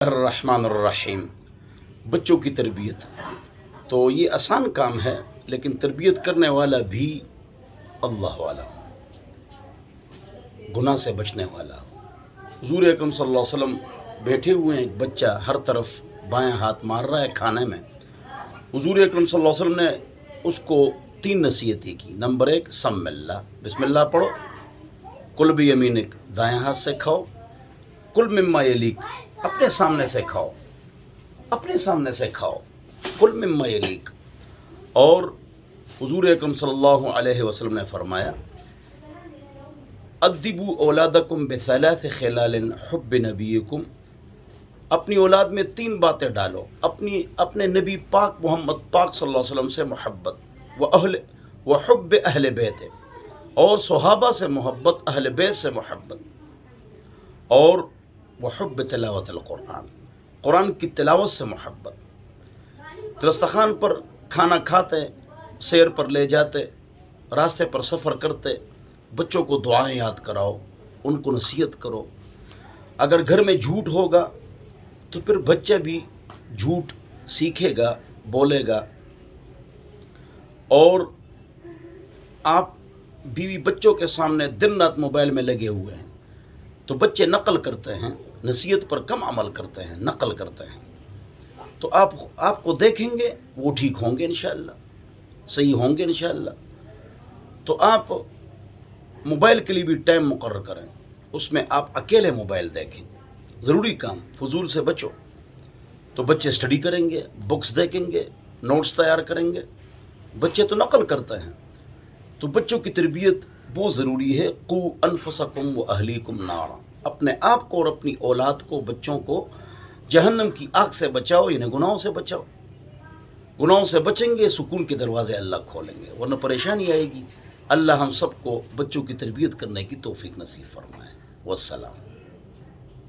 الرحمن الرحیم۔ بچوں کی تربیت تو یہ آسان کام ہے، لیکن تربیت کرنے والا بھی اللہ والا، گناہ سے بچنے والا۔ حضور اکرم صلی اللہ علیہ وسلم بیٹھے ہوئے ہیں، ایک بچہ ہر طرف بائیں ہاتھ مار رہا ہے کھانے میں۔ حضور اکرم صلی اللہ علیہ وسلم نے اس کو 3 نصیحتیں کی۔ نمبر 1، سم اللہ، بسم اللہ پڑھو۔ کل بیمینک، دائیں ہاتھ سے کھاؤ۔ کل مما یلیک، اپنے سامنے سے کھاؤ، اپنے سامنے سے کھاؤ۔ کل مما یلیک۔ اور حضور اکرم صلی اللہ علیہ وسلم نے فرمایا، ادبوا اولادکم بثلاث خلال حب نبیکم، اپنی اولاد میں 3 باتیں ڈالو، اپنے نبی پاک محمد پاک صلی اللہ علیہ وسلم سے محبت، و حب اہل بیت، اور صحابہ سے محبت، اہل بیت سے محبت، اور وحب تلاوت القرآن، قرآن کی تلاوت سے محبت۔ دسترخوان پر کھانا کھاتے، سیر پر لے جاتے، راستے پر سفر کرتے، بچوں کو دعائیں یاد کراؤ، ان کو نصیحت کرو۔ اگر گھر میں جھوٹ ہوگا تو پھر بچہ بھی جھوٹ سیکھے گا، بولے گا۔ اور آپ بیوی بچوں کے سامنے دن رات موبائل میں لگے ہوئے ہیں تو بچے نقل کرتے ہیں، نصیحت پر کم عمل کرتے ہیں، نقل کرتے ہیں۔ تو آپ کو دیکھیں گے، وہ ٹھیک ہوں گے انشاءاللہ، صحیح ہوں گے انشاءاللہ۔ تو آپ موبائل کے لیے بھی ٹائم مقرر کریں، اس میں آپ اکیلے موبائل دیکھیں، ضروری کام، فضول سے بچو۔ تو بچے اسٹڈی کریں گے، بکس دیکھیں گے، نوٹس تیار کریں گے۔ بچے تو نقل کرتے ہیں، تو بچوں کی تربیت بہت ضروری ہے۔ قو انفسکم و اہلیکم نارا، اپنے آپ کو اور اپنی اولاد کو، بچوں کو جہنم کی آگ سے بچاؤ، یعنی گناہوں سے بچاؤ۔ گناہوں سے بچیں گے، سکون کے دروازے اللہ کھولیں گے، ورنہ پریشانی آئے گی۔ اللہ ہم سب کو بچوں کی تربیت کرنے کی توفیق نصیب فرمائے۔ والسلام۔